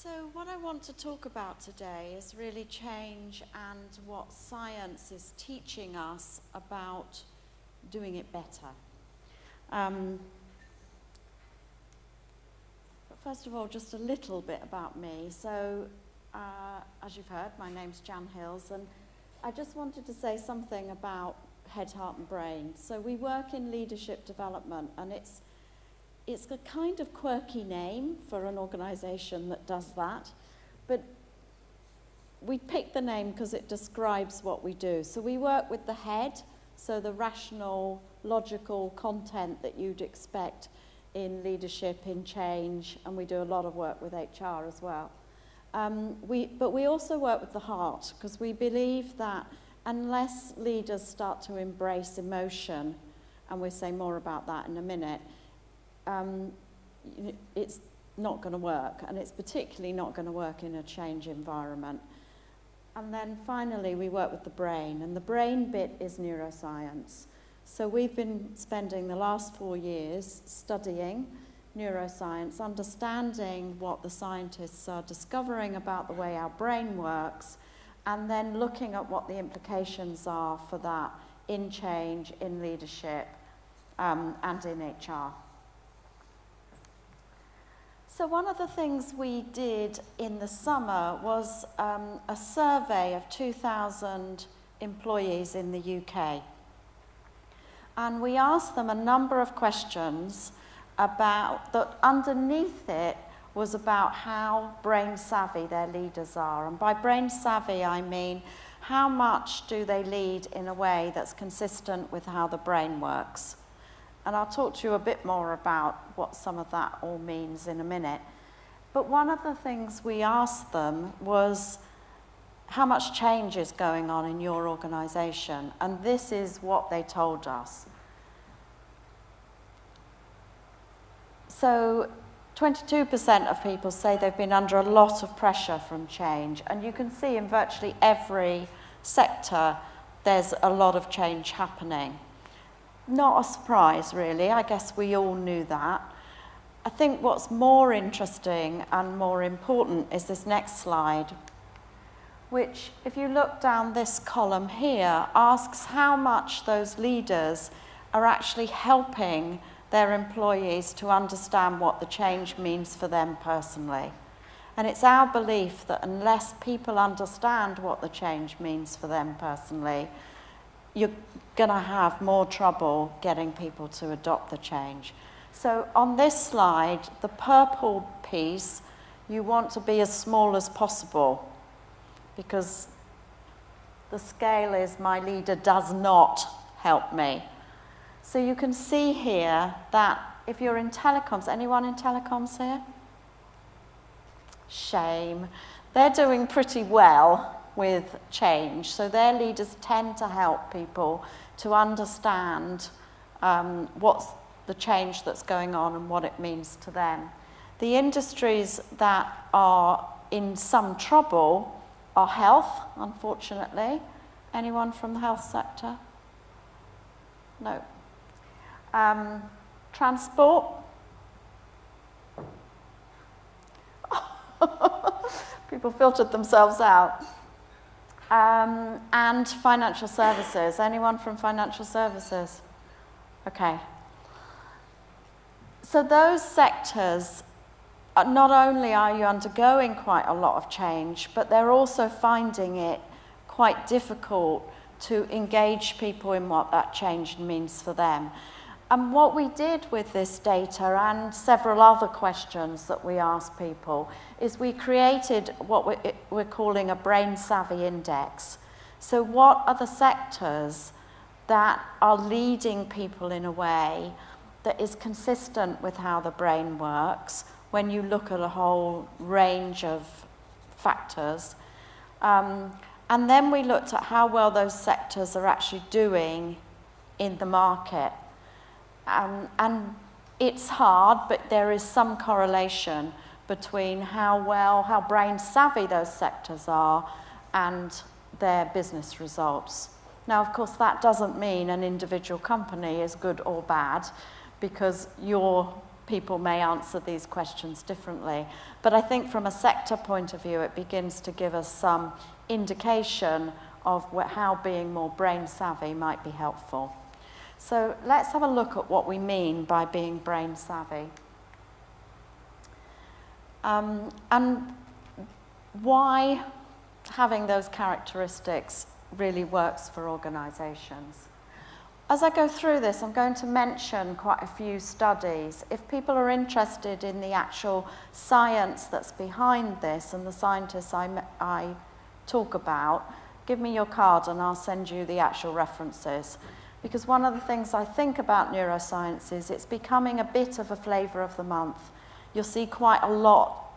So what I want to talk about today is really change and what science is teaching us about doing it better. But first of all, just a little bit about me. So, as you've heard, my name's Jan Hills, and I just wanted to say something about Head, Heart and Brain. So we work in leadership development, and it's a kind of quirky name for an organisation that does that, but we picked the name because it describes what we do. So we work with the head, so the rational, logical content that you'd expect in leadership, in change, and we do a lot of work with HR as well. But we also work with the heart, because we believe that unless leaders start to embrace emotion, and we'll say more about that in a minute, it's not going to work, and it's particularly not going to work in a change environment. And then finally, we work with the brain, and the brain bit is neuroscience. So we've been spending the last 4 years studying neuroscience, understanding what the scientists are discovering about the way our brain works, and then looking at what the implications are for that in change, in leadership, and in HR. So one of the things we did in the summer was a survey of 2,000 employees in the UK. And we asked them a number of questions about, that underneath it was about how brain savvy their leaders are. And by brain savvy, I mean, how much do they lead in a way that's consistent with how the brain works? And I'll talk to you a bit more about what some of that all means in a minute. But one of the things we asked them was how much change is going on in your organisation. And this is what they told us. So 22% of people say they've been under a lot of pressure from change. And you can see in virtually every sector, there's a lot of change happening. Not a surprise, really. I guess we all knew that. I think what's more interesting and more important is this next slide, which, if you look down this column here, asks how much those leaders are actually helping their employees to understand what the change means for them personally. And it's our belief that unless people understand what the change means for them personally, you're going to have more trouble getting people to adopt the change. So on this slide, the purple piece, you want to be as small as possible, because the scale is my leader does not help me. So you can see here that if you're in telecoms, anyone in telecoms here? Shame. They're doing pretty well with change. So their leaders tend to help people to understand what's the change that's going on and what it means to them. The industries that are in some trouble are health, unfortunately. Anyone from the health sector? No. Transport. People filtered themselves out. And financial services. Anyone from financial services? Okay. So those sectors, not only are you undergoing quite a lot of change, but they're also finding it quite difficult to engage people in what that change means for them. And what we did with this data and several other questions that we asked people is we created what we're calling a brain savvy index. So what are the sectors that are leading people in a way that is consistent with how the brain works when you look at a whole range of factors? And then we looked at how well those sectors are actually doing in the market. And it's hard, but there is some correlation between how brain savvy those sectors are and their business results. Now, of course, that doesn't mean an individual company is good or bad, because your people may answer these questions differently. But I think from a sector point of view, it begins to give us some indication of how being more brain savvy might be helpful. So let's have a look at what we mean by being brain savvy. And why having those characteristics really works for organisations. As I go through this, I'm going to mention quite a few studies. If people are interested in the actual science that's behind this and the scientists I talk about, give me your card and I'll send you the actual references. Because one of the things I think about neuroscience is it's becoming a bit of a flavour of the month. You'll see quite a lot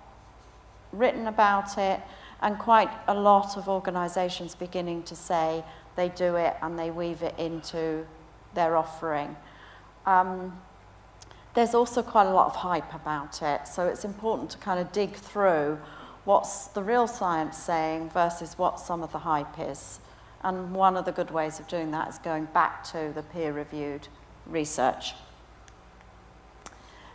written about it and quite a lot of organisations beginning to say they do it and they weave it into their offering. There's also quite a lot of hype about it, so it's important to kind of dig through what's the real science saying versus what some of the hype is. And one of the good ways of doing that is going back to the peer-reviewed research.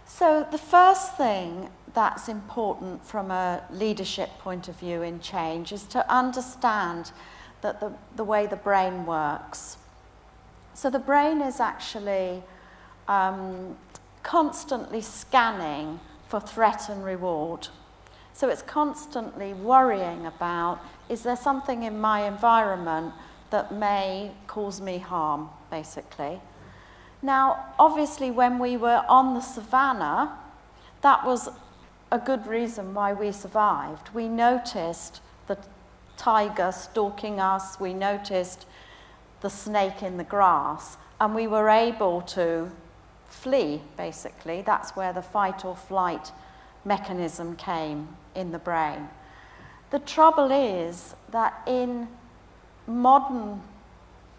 So the first thing that's important from a leadership point of view in change is to understand that the way the brain works. So the brain is actually constantly scanning for threat and reward. So it's constantly worrying about, is there something in my environment that may cause me harm, basically. Now, obviously, when we were on the savannah, that was a good reason why we survived. We noticed the tiger stalking us, we noticed the snake in the grass, and we were able to flee, basically. That's where the fight or flight mechanism came in the brain. The trouble is that in modern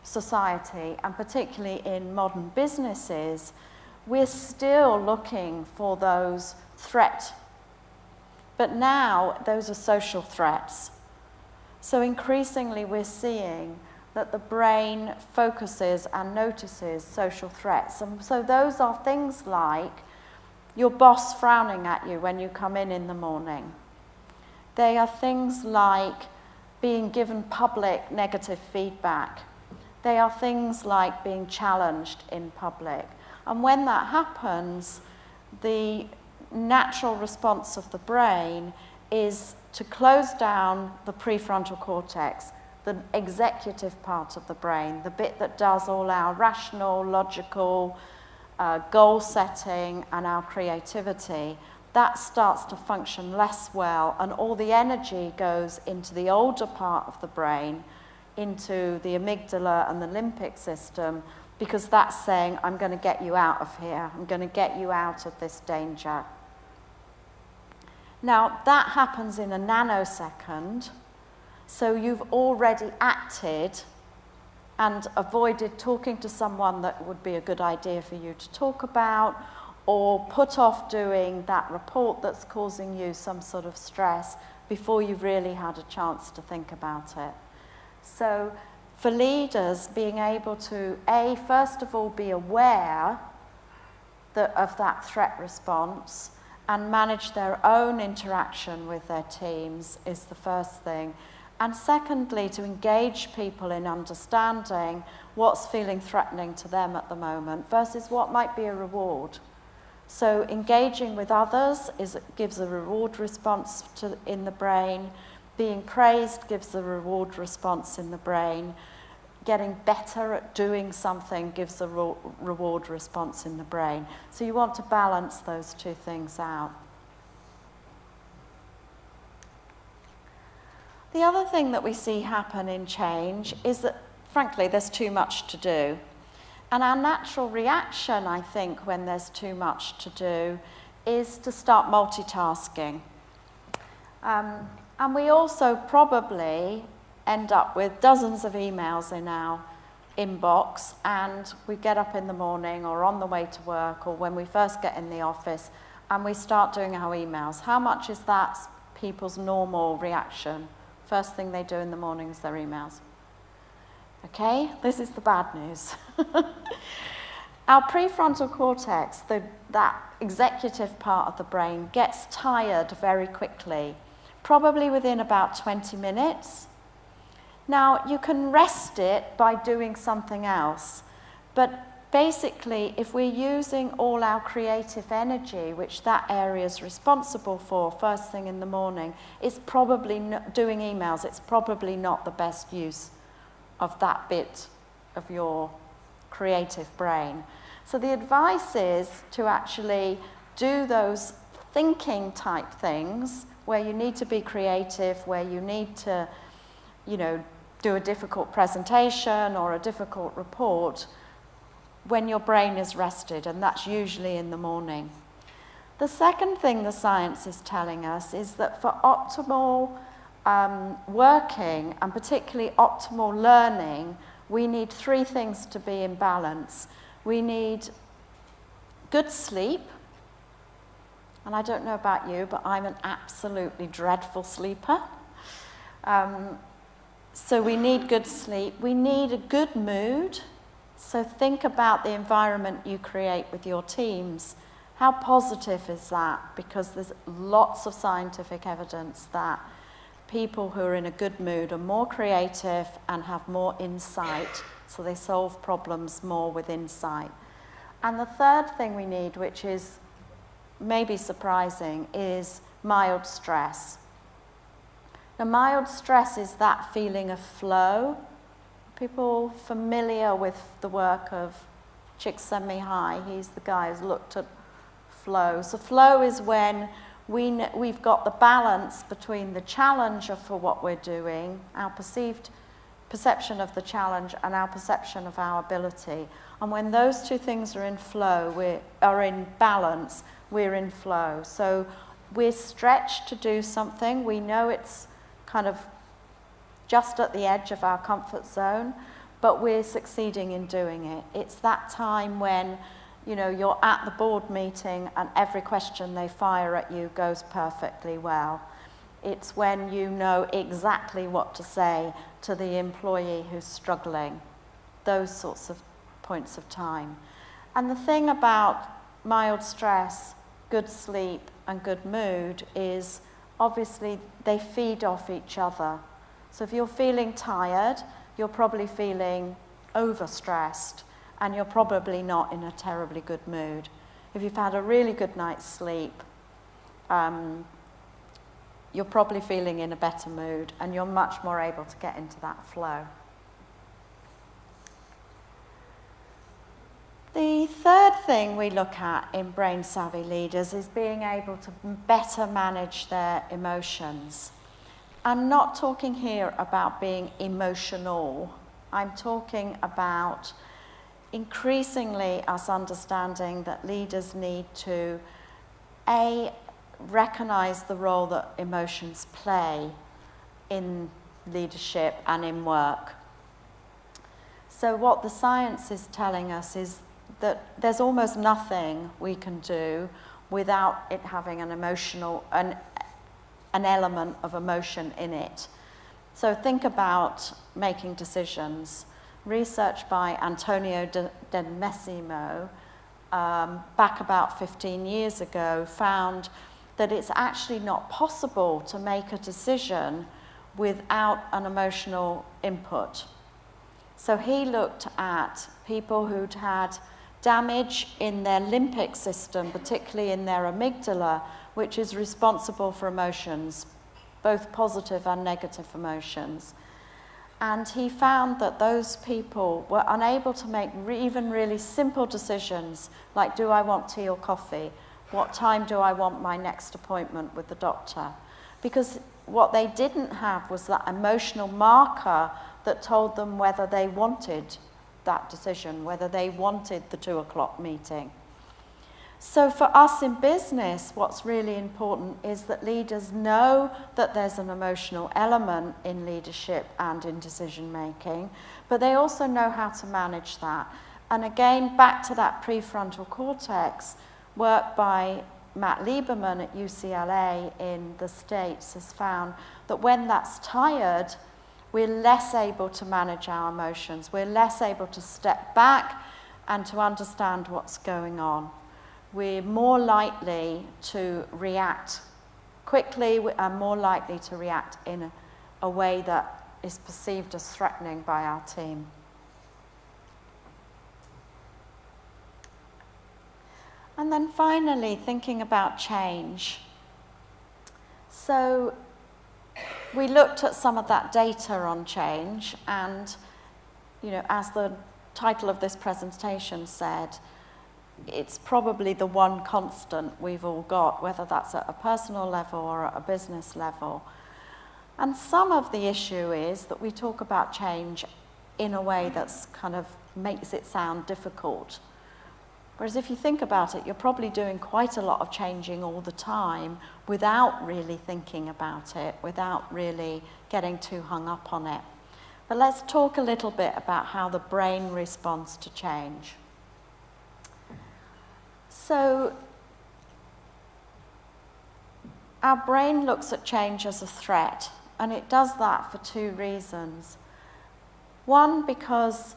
society, and particularly in modern businesses, we're still looking for those threats. But now those are social threats. So increasingly we're seeing that the brain focuses and notices social threats. And so those are things like your boss frowning at you when you come in the morning. They are things like being given public negative feedback. They are things like being challenged in public. And when that happens, the natural response of the brain is to close down the prefrontal cortex, the executive part of the brain, the bit that does all our rational, logical, goal setting and our creativity. That starts to function less well, and all the energy goes into the older part of the brain, into the amygdala and the limbic system, because that's saying, I'm going to get you out of here. I'm going to get you out of this danger. Now, that happens in a nanosecond, so you've already acted and avoided talking to someone that would be a good idea for you to talk about, or put off doing that report that's causing you some sort of stress before you've really had a chance to think about it. So for leaders, being able to, first of all, be aware of that threat response and manage their own interaction with their teams is the first thing. And secondly, to engage people in understanding what's feeling threatening to them at the moment versus what might be a reward. So engaging with others gives a reward response in the brain. Being praised gives a reward response in the brain. Getting better at doing something gives a reward response in the brain. So you want to balance those two things out. The other thing that we see happen in change is that, frankly, there's too much to do. And our natural reaction, I think, when there's too much to do, is to start multitasking. And we also probably end up with dozens of emails in our inbox, and we get up in the morning or on the way to work or when we first get in the office and we start doing our emails. How much is that people's normal reaction? First thing they do in the morning is their emails. Okay, this is the bad news. Our prefrontal cortex, that executive part of the brain, gets tired very quickly, probably within about 20 minutes. Now, you can rest it by doing something else, but basically, if we're using all our creative energy, which that area is responsible for first thing in the morning, it's probably doing emails, it's probably not the best use of that bit of your creative brain. So the advice is to actually do those thinking type things where you need to be creative, where you need to, do a difficult presentation or a difficult report when your brain is rested, and that's usually in the morning. The second thing the science is telling us is that for optimal working, and particularly optimal learning, we need three things to be in balance. We need good sleep, and I don't know about you, but I'm an absolutely dreadful sleeper. So we need good sleep. We need a good mood. So think about the environment you create with your teams. How positive is that? Because there's lots of scientific evidence that people who are in a good mood are more creative and have more insight, so they solve problems more with insight. And the third thing we need, which is maybe surprising, is mild stress. Now, mild stress is that feeling of flow. People familiar with the work of Csikszentmihalyi, he's the guy who's looked at flow. So flow is when we've got the balance between the challenge for what we're doing, our perception of the challenge, and our perception of our ability. And when those two things are in flow, are in balance, we're in flow. So we're stretched to do something. We know it's kind of just at the edge of our comfort zone, but we're succeeding in doing it. It's that time when, you're at the board meeting and every question they fire at you goes perfectly well. It's when you know exactly what to say to the employee who's struggling. Those sorts of points of time. And the thing about mild stress, good sleep, and good mood is obviously they feed off each other. So if you're feeling tired, you're probably feeling overstressed, and you're probably not in a terribly good mood. If you've had a really good night's sleep, you're probably feeling in a better mood, and you're much more able to get into that flow. The third thing we look at in brain-savvy leaders is being able to better manage their emotions. I'm not talking here about being emotional. I'm talking about increasingly us understanding that leaders need to, recognize the role that emotions play in leadership and in work. So what the science is telling us is that there's almost nothing we can do without it having an element of emotion in it. So think about making decisions. Research by Antonio Damasio back about 15 years ago found that it's actually not possible to make a decision without an emotional input. So he looked at people who'd had damage in their limbic system, particularly in their amygdala, which is responsible for emotions, both positive and negative emotions. And he found that those people were unable to make even really simple decisions, like, do I want tea or coffee? What time do I want my next appointment with the doctor? Because what they didn't have was that emotional marker that told them whether they wanted that decision, whether they wanted the 2:00 meeting. So for us in business, what's really important is that leaders know that there's an emotional element in leadership and in decision making, but they also know how to manage that. And again, back to that prefrontal cortex, work by Matt Lieberman at UCLA in the States has found that when that's tired, we're less able to manage our emotions. We're less able to step back and to understand what's going on. We're more likely to react quickly and more likely to react in a way that is perceived as threatening by our team. And then finally, thinking about change. So we looked at some of that data on change, and as the title of this presentation said, it's probably the one constant we've all got, whether that's at a personal level or at a business level. And some of the issue is that we talk about change in a way that's kind of makes it sound difficult. Whereas if you think about it, you're probably doing quite a lot of changing all the time without really thinking about it, without really getting too hung up on it. But let's talk a little bit about how the brain responds to change. So our brain looks at change as a threat, and it does that for two reasons. One, because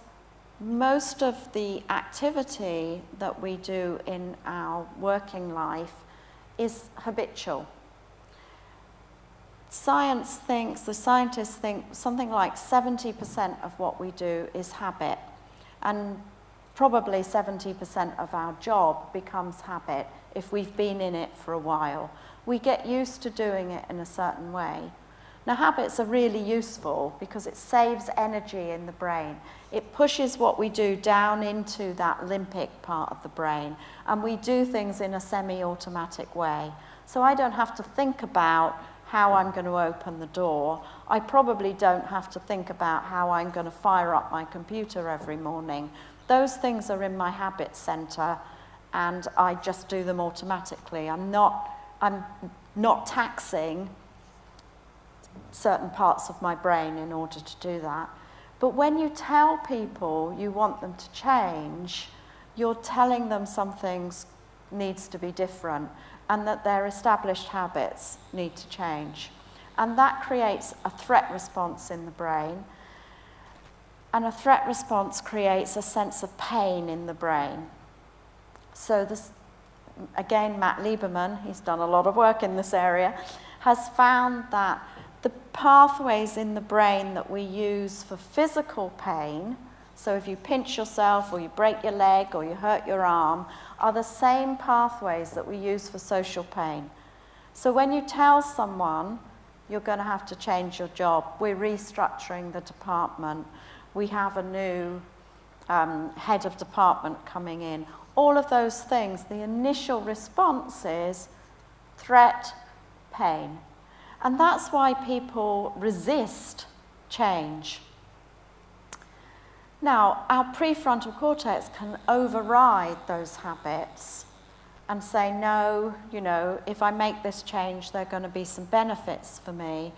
most of the activity that we do in our working life is habitual. The scientists think something like 70% of what we do is habit, and probably 70% of our job becomes habit if we've been in it for a while. We get used to doing it in a certain way. Now, habits are really useful because it saves energy in the brain. It pushes what we do down into that limbic part of the brain, and we do things in a semi-automatic way. So I don't have to think about how I'm going to open the door. I probably don't have to think about how I'm going to fire up my computer every morning. Those things are in my habit center, and I just do them automatically. I'm not taxing certain parts of my brain in order to do that. But when you tell people you want them to change, you're telling them something needs to be different and that their established habits need to change. And that creates a threat response in the brain. And a threat response creates a sense of pain in the brain. So this, again, Matt Lieberman, he's done a lot of work in this area, has found that the pathways in the brain that we use for physical pain, so if you pinch yourself or you break your leg or you hurt your arm, are the same pathways that we use for social pain. So when you tell someone you're going to have to change your job, we're restructuring the department, we have a new head of department coming in, all of those things, the initial response is threat, pain. And that's why people resist change. Now, our prefrontal cortex can override those habits and say, no, if I make this change, there are going to be some benefits for me,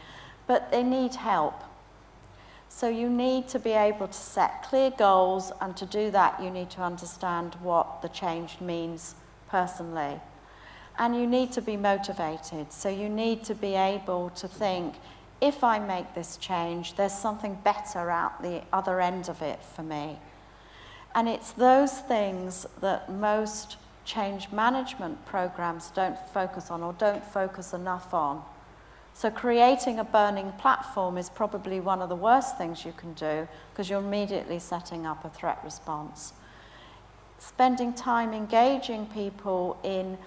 but they need help. So you need to be able to set clear goals, and to do that, you need to understand what the change means personally. And you need to be motivated. So you need to be able to think, if I make this change, there's something better out the other end of it for me. And it's those things that most change management programs don't focus on, or don't focus enough on. So creating a burning platform is probably one of the worst things you can do, because you're immediately setting up a threat response. Spending time engaging people in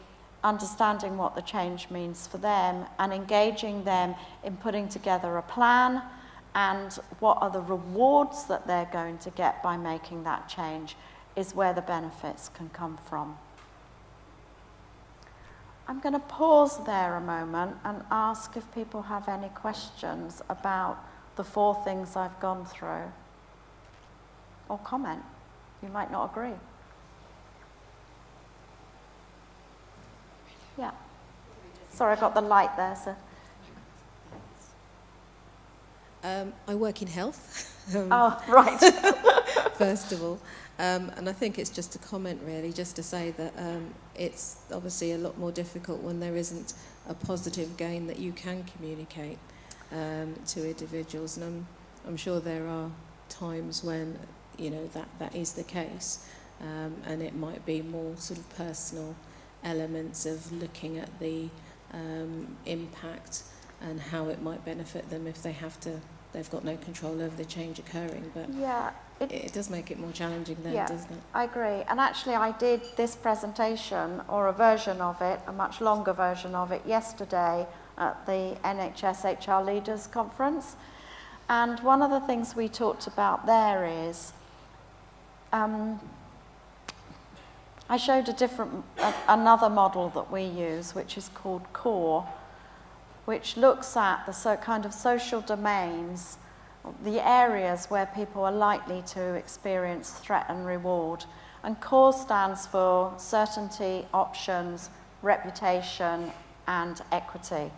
understanding what the change means for them, and engaging them in putting together a plan and what are the rewards that they're going to get by making that change, is where the benefits can come from. I'm going to pause there a moment and ask if people have any questions about the 4 things I've gone through, or comment. You might not agree. Yeah. Sorry, I got the light there, so. I work in health. Oh, right. First of all. And I think it's just a comment, really, just to say that it's obviously a lot more difficult when there isn't a positive gain that you can communicate to individuals. And I'm sure there are times when, that is the case. and it might be more sort of personal elements of looking at the impact and how it might benefit them if they've got no control over the change occurring. But Yeah, it does make it more challenging then, yeah, doesn't it? I agree. And actually I did this presentation, or a version of it, a much longer version of it, yesterday at the NHS HR Leaders Conference. And one of the things we talked about there is, I showed another model that we use, which is called CORE, which looks at the kind of social domains, the areas where people are likely to experience threat and reward. And CORE stands for certainty, options, reputation, and equity.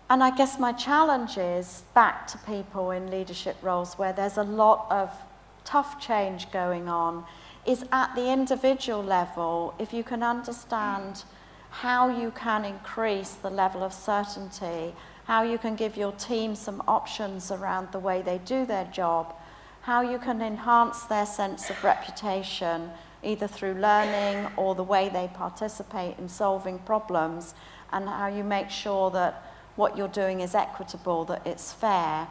And I guess my challenge is back to people in leadership roles where there's a lot of tough change going on, is at the individual level, if you can understand how you can increase the level of certainty, how you can give your team some options around the way they do their job, how you can enhance their sense of reputation, either through learning or the way they participate in solving problems, and how you make sure that what you're doing is equitable, that it's fair,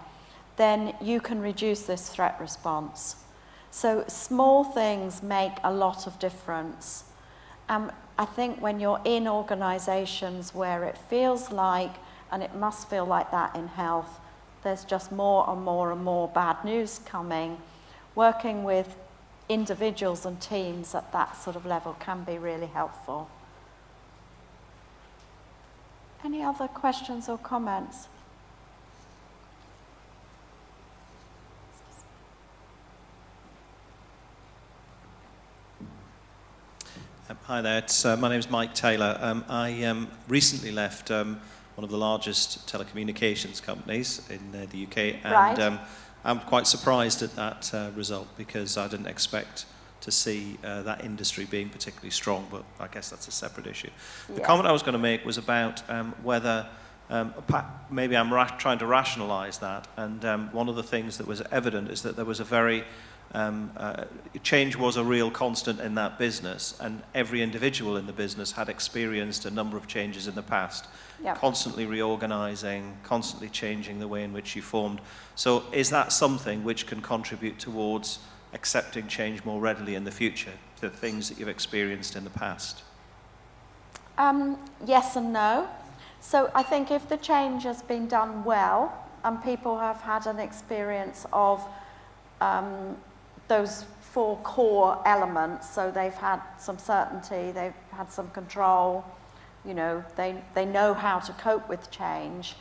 then you can reduce this threat response. So small things make a lot of difference. I think when you're in organisations where it feels like, and it must feel like that in health, there's just more and more and more bad news coming, working with individuals and teams at that sort of level can be really helpful. Any other questions or comments? Hi there, my name is Mike Taylor. I recently left one of the largest telecommunications companies in the UK, and Right. I'm quite surprised at that result, because I didn't expect to see that industry being particularly strong, but I guess that's a separate issue. The comment I was going to make was about whether maybe I'm trying to rationalise that, and one of the things that was evident is that there was a very change was a real constant in that business, and every individual in the business had experienced a number of changes in the past, constantly reorganising, constantly changing the way in which you formed. So is that something which can contribute towards accepting change more readily in the future, the things that you've experienced in the past? Yes and no. So I think if the change has been done well, and people have had an experience of those 4 core elements, so they've had some certainty, they've had some control, you know, they know how to cope with change,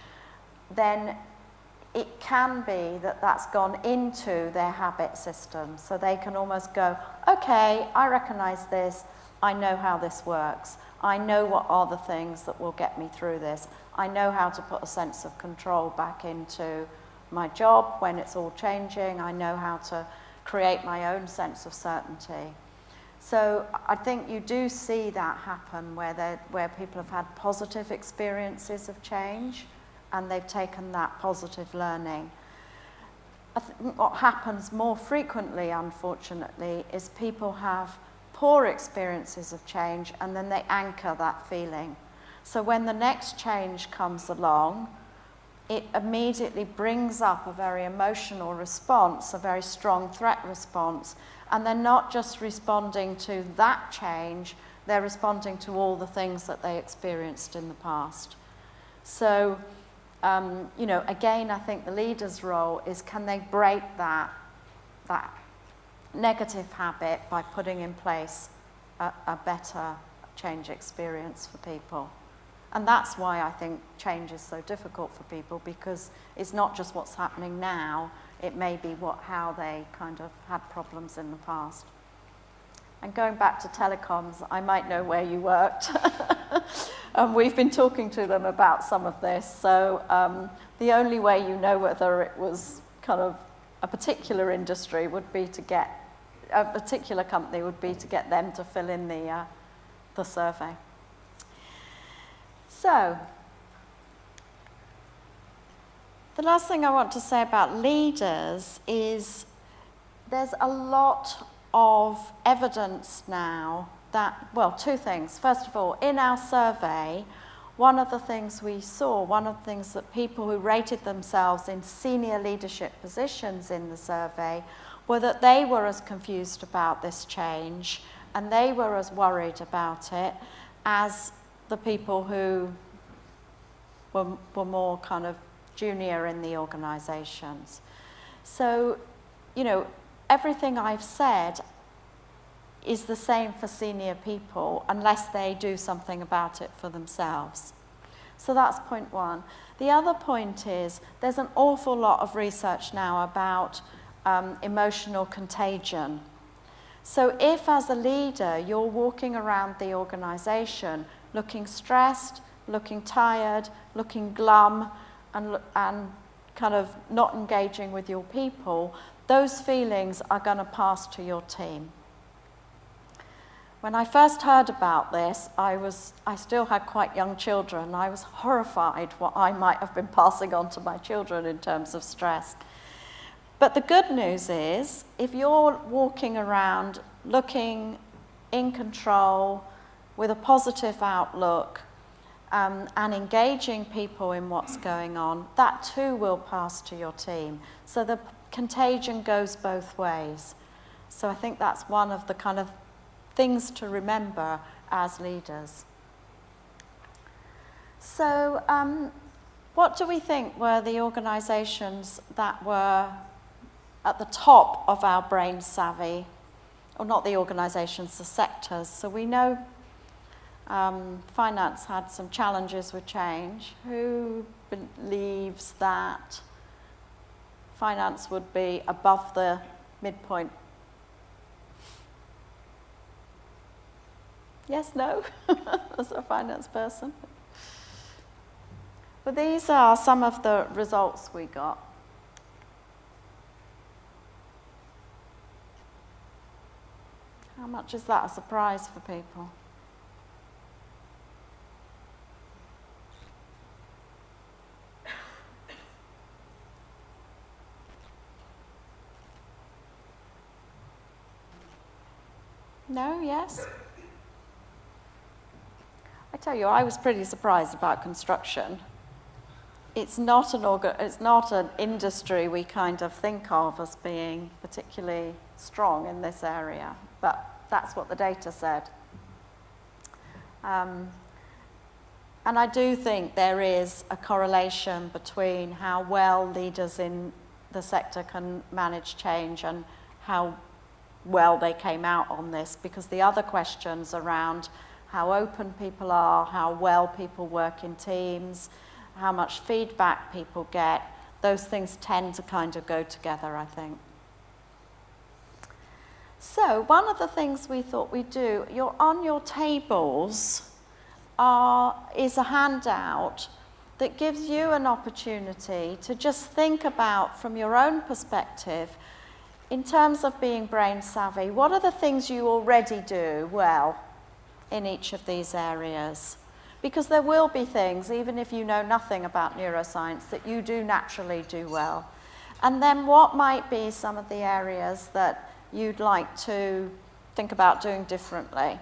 then it can be that that's gone into their habit system, so they can almost go, okay, I recognise this, I know how this works, I know what are the things that will get me through this, I know how to put a sense of control back into my job when it's all changing, I know how to create my own sense of certainty. So I think you do see that happen where people have had positive experiences of change and they've taken that positive learning. I think what happens more frequently, unfortunately, is people have poor experiences of change and then they anchor that feeling. So when the next change comes along, it immediately brings up a very emotional response, a very strong threat response, and they're not just responding to that change, they're responding to all the things that they experienced in the past. So, you know, again, I think the leader's role is, can they break that negative habit by putting in place a better change experience for people. And that's why I think change is so difficult for people, because it's not just what's happening now, it may be how they kind of had problems in the past. And going back to telecoms, I might know where you worked. We've been talking to them about some of this. So the only way you know whether it was kind of a particular industry would be to get, a particular company would be to get them to fill in the survey. So, the last thing I want to say about leaders is there's a lot of evidence now that, well, two things. First of all, in our survey, one of the things we saw, one of the things that people who rated themselves in senior leadership positions in the survey were that they were as confused about this change and they were as worried about it as the people who were more kind of junior in the organisations. So, you know, everything I've said is the same for senior people unless they do something about it for themselves. So that's point one. The other point is there's an awful lot of research now about emotional contagion. So if as a leader you're walking around the organisation looking stressed, looking tired, looking glum, and kind of not engaging with your people, those feelings are going to pass to your team. When I first heard about this, I still had quite young children. I was horrified what I might have been passing on to my children in terms of stress. But the good news is, if you're walking around looking in control, with a positive outlook, and engaging people in what's going on, that too will pass to your team. So the contagion goes both ways. So I think that's one of the kind of things to remember as leaders. So what do we think were the organisations that were at the top of our brain savvy? Or not the organisations, the sectors. So we know finance had some challenges with change. Who believes that finance would be above the midpoint? Yes, no? As a finance person. But these are some of the results we got. How much is that a surprise for people? No, yes? I tell you, I was pretty surprised about construction. It's not an industry we kind of think of as being particularly strong in this area, but that's what the data said. And I do think there is a correlation between how well leaders in the sector can manage change and how well they came out on this, because the other questions around how open people are, how well people work in teams, how much feedback people get, those things tend to kind of go together, I think. So one of the things we thought we'd do, on your tables is a handout that gives you an opportunity to just think about, from your own perspective, in terms of being brain savvy, what are the things you already do well in each of these areas? Because there will be things, even if you know nothing about neuroscience, that you do naturally do well. And then what might be some of the areas that you'd like to think about doing differently?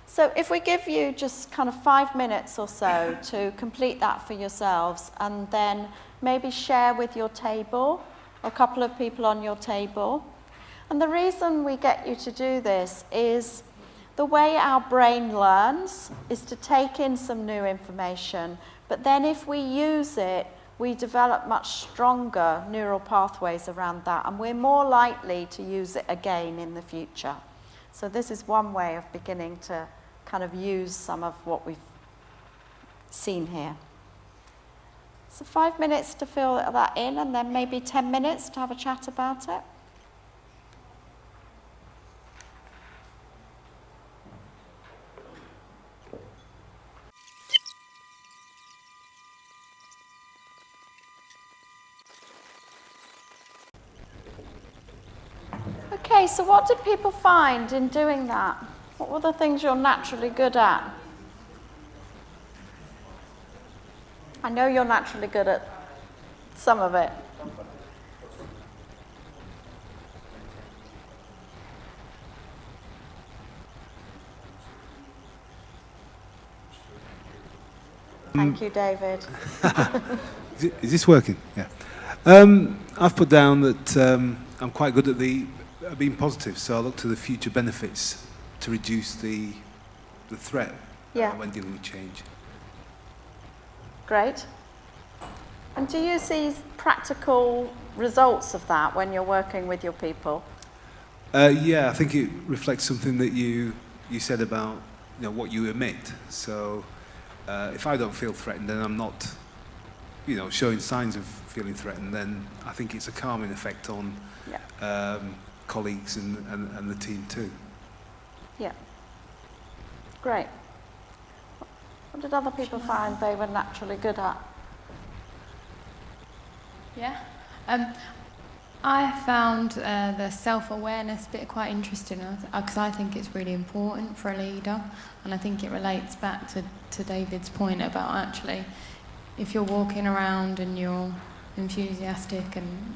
So if we give you just kind of 5 minutes or so to complete that for yourselves, and then maybe share with your table, a couple of people on your table. And the reason we get you to do this is the way our brain learns is to take in some new information, but then if we use it, we develop much stronger neural pathways around that, and we're more likely to use it again in the future. So this is one way of beginning to kind of use some of what we've seen here. So 5 minutes to fill that in, and then maybe 10 minutes to have a chat about it. Okay, so what did people find in doing that? What were the things you're naturally good at? I know you're naturally good at some of it. Thank you, David. Is this working? Yeah. I've put down that I'm quite good at being positive, so I look to the future benefits to reduce the threat when dealing with change. Great. And do you see practical results of that when you're working with your people? Yeah, I think it reflects something that you said about what you emit. So if I don't feel threatened, then I'm not showing signs of feeling threatened, then I think it's a calming effect on colleagues and the team too. Yeah. Great. What did other people find they were naturally good at? Yeah. I found the self-awareness bit quite interesting because I think it's really important for a leader, and I think it relates back to David's point about actually if you're walking around and you're enthusiastic and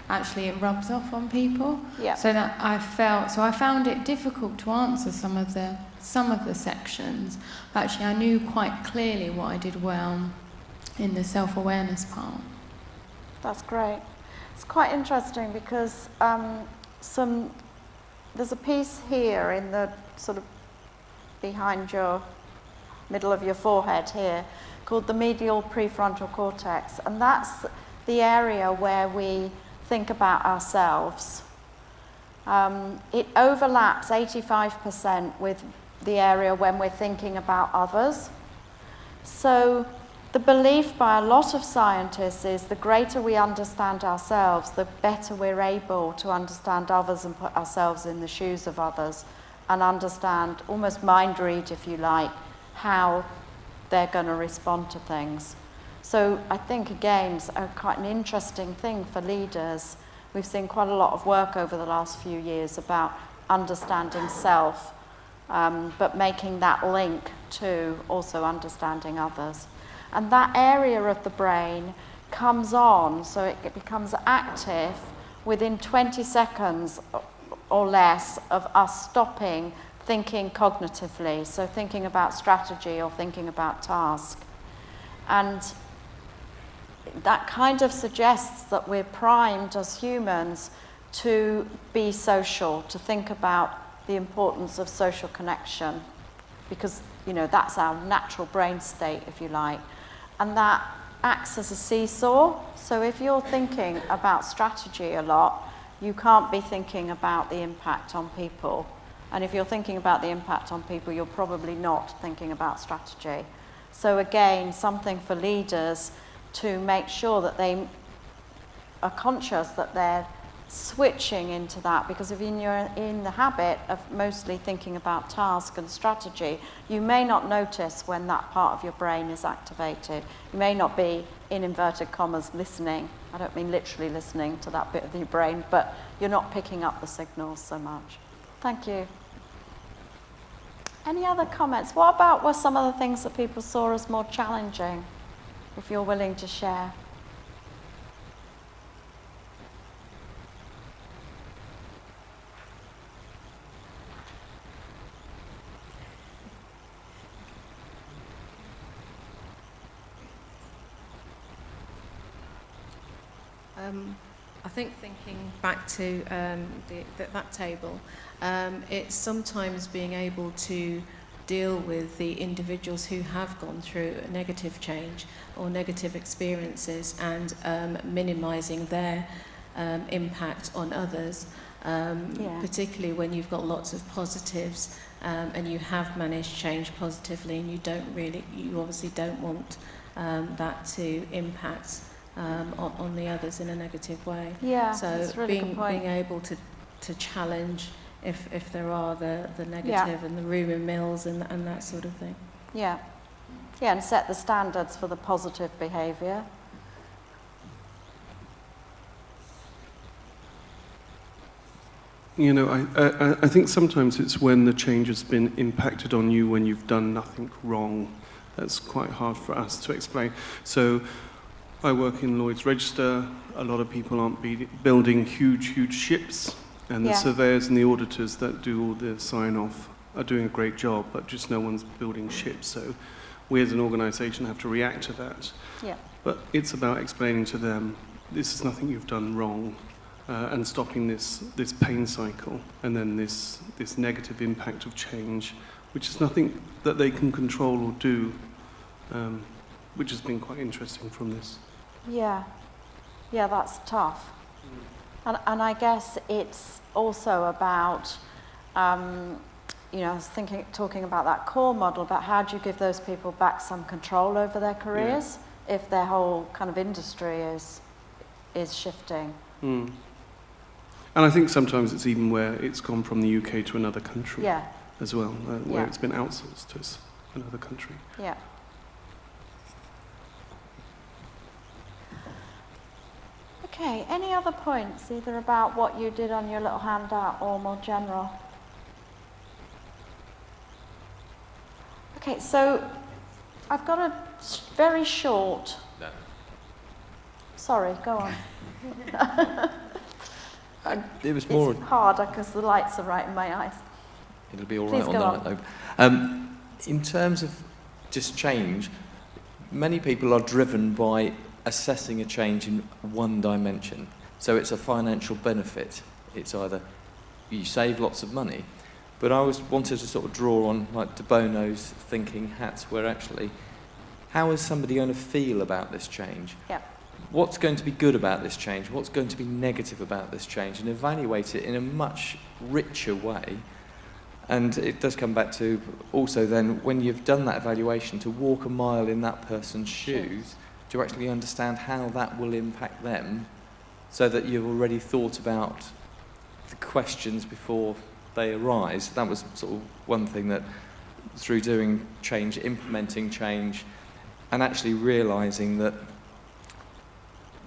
actually it rubs off on people. Yeah. So that I found it difficult to answer some of the sections, but actually I knew quite clearly what I did well in the self-awareness part. That's great. It's quite interesting because there's a piece here in the sort of behind your middle of your forehead here called the medial prefrontal cortex, and that's the area where we think about ourselves. It overlaps 85% with the area when we're thinking about others. So the belief by a lot of scientists is the greater we understand ourselves, the better we're able to understand others and put ourselves in the shoes of others and understand, almost mind read if you like, how they're going to respond to things. So I think again, it's quite an interesting thing for leaders. We've seen quite a lot of work over the last few years about understanding self, but making that link to also understanding others. And that area of the brain comes on, so it becomes active within 20 seconds or less of us stopping thinking cognitively, so thinking about strategy or thinking about task. And that kind of suggests that we're primed as humans to be social, to think about the importance of social connection, because that's our natural brain state, if you like. And that acts as a seesaw. So if you're thinking about strategy a lot, you can't be thinking about the impact on people. And if you're thinking about the impact on people, you're probably not thinking about strategy. So again, something for leaders to make sure that they are conscious that they're switching into that, because if you're in the habit of mostly thinking about task and strategy, you may not notice when that part of your brain is activated. You may not be, in inverted commas, listening. I don't mean literally listening to that bit of your brain, but you're not picking up the signals so much. Thank you. Any other comments? What about were some of the things that people saw as more challenging, if you're willing to share? I think thinking back to that table, it's sometimes being able to deal with the individuals who have gone through a negative change or negative experiences and minimising their impact on others, particularly when you've got lots of positives and you have managed change positively, and you obviously don't want that to impact on the others in a negative way. Yeah, so that's a really good point. being able to challenge if there are the negative and the rumour mills and that sort of thing. Yeah, and set the standards for the positive behaviour. I think sometimes it's when the change has been impacted on you when you've done nothing wrong. That's quite hard for us to explain. So I work in Lloyd's Register. A lot of people aren't building huge ships, and the surveyors and the auditors that do all the sign-off are doing a great job, but just no one's building ships. So we as an organisation have to react to that. Yeah. But it's about explaining to them, this is nothing you've done wrong, and stopping this pain cycle, and then this negative impact of change, which is nothing that they can control or do, which has been quite interesting from this. Yeah, that's tough. And I guess it's also about, I was talking about that core model, about how do you give those people back some control over their careers if their whole kind of industry is shifting. Mm. And I think sometimes it's even where it's gone from the UK to another country as well, where it's been outsourced to another country. Yeah. Okay, any other points, either about what you did on your little handout or more general? Okay, so I've got a very short... No. Sorry, go on. It was more... It's hard because the lights are right in my eyes. It'll be all right Please on go that note. In terms of just change, many people are driven by assessing a change in one dimension. So it's a financial benefit. It's either you save lots of money, but I always wanted to sort of draw on like De Bono's thinking hats, where actually, how is somebody going to feel about this change? Yeah. What's going to be good about this change? What's going to be negative about this change? And evaluate it in a much richer way. And it does come back to also then, when you've done that evaluation, to walk a mile in that person's shoes, to actually understand how that will impact them, so that you've already thought about the questions before they arise. That was sort of one thing that, through doing change, implementing change, and actually realising that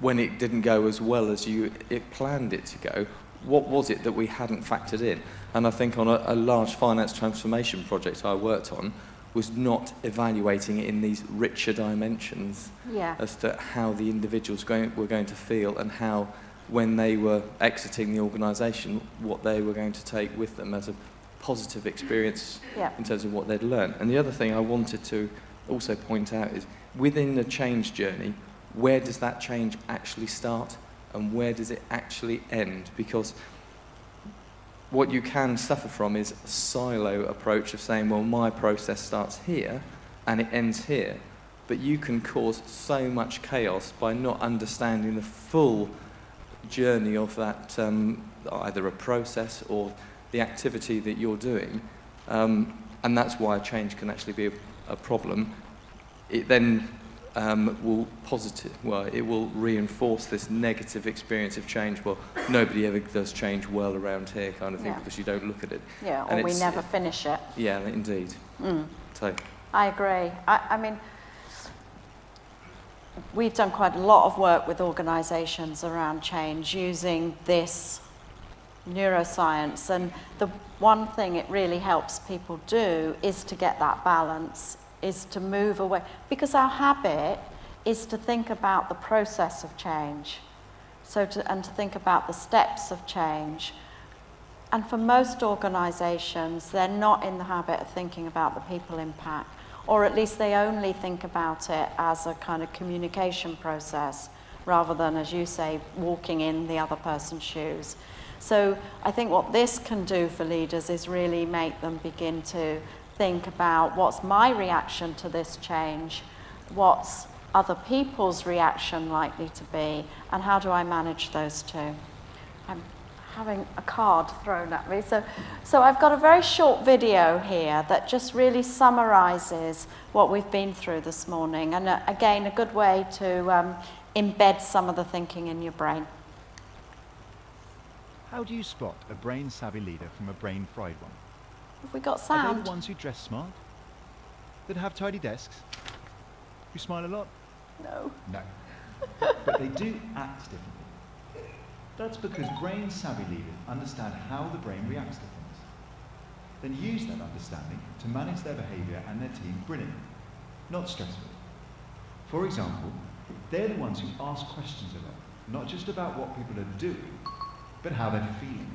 when it didn't go as well as it planned it to go, what was it that we hadn't factored in? And I think on a large finance transformation project I worked on, was not evaluating it in these richer dimensions as to how the individuals were going to feel, and how, when they were exiting the organisation, what they were going to take with them as a positive experience in terms of what they'd learned. And the other thing I wanted to also point out is, within the change journey, where does that change actually start and where does it actually end? Because what you can suffer from is a silo approach of saying, well, my process starts here and it ends here. But you can cause so much chaos by not understanding the full journey of that, either a process or the activity that you're doing. And that's why change can actually be a problem. It then it will reinforce this negative experience of change. Well, nobody ever does change well around here, kind of thing, because you don't look at it. Yeah, and or we never finish it. Yeah, indeed. So I agree. I mean, we've done quite a lot of work with organisations around change using this neuroscience, and the one thing it really helps people do is to get that balance, is to move away, because our habit is to think about the process of change, and to think about the steps of change. And for most organisations, they're not in the habit of thinking about the people impact, or at least they only think about it as a kind of communication process, rather than, as you say, walking in the other person's shoes. So I think what this can do for leaders is really make them begin to think about, what's my reaction to this change, what's other people's reaction likely to be, and how do I manage those two? I'm having a card thrown at me. So I've got a very short video here that just really summarises what we've been through this morning, and again, a good way to embed some of the thinking in your brain. How do you spot a brain-savvy leader from a brain-fried one? Have we got Are they sound? the ones who dress smart? That have tidy desks? Who smile a lot? No. No. But they do act differently. That's because brain-savvy leaders understand how the brain reacts to things, then use that understanding to manage their behaviour and their team brilliantly, not stressfully. For example, they're the ones who ask questions a lot, not just about what people are doing, but how they're feeling.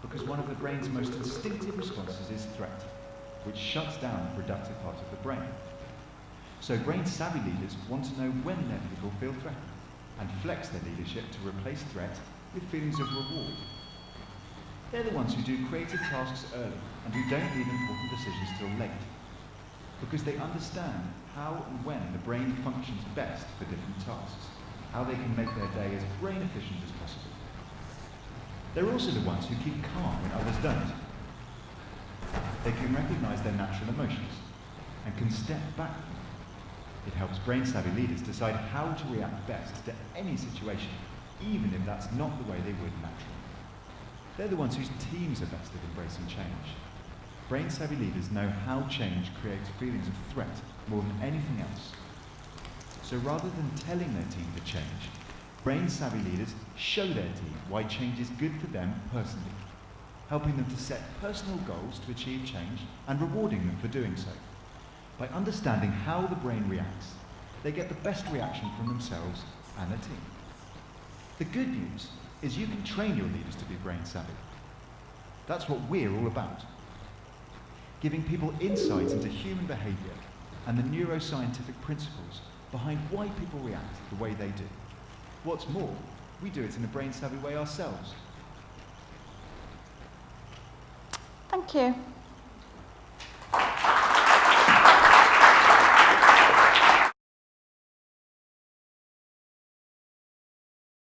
Because one of the brain's most instinctive responses is threat, which shuts down the productive part of the brain. So brain-savvy leaders want to know when their people feel threatened and flex their leadership to replace threat with feelings of reward. They're the ones who do creative tasks early and who don't leave important decisions till late, because they understand how and when the brain functions best for different tasks, how they can make their day as brain efficient as possible. They're also the ones who keep calm when others don't. They can recognize their natural emotions and can step back from them. It helps brain-savvy leaders decide how to react best to any situation, even if that's not the way they would naturally. They're the ones whose teams are best at embracing change. Brain-savvy leaders know how change creates feelings of threat more than anything else. So rather than telling their team to change, brain-savvy leaders show their team why change is good for them personally, helping them to set personal goals to achieve change and rewarding them for doing so. By understanding how the brain reacts, they get the best reaction from themselves and their team. The good news is you can train your leaders to be brain-savvy. That's what we're all about. Giving people insights into human behavior and the neuroscientific principles behind why people react the way they do. What's more, we do it in a brain-savvy way ourselves. Thank you.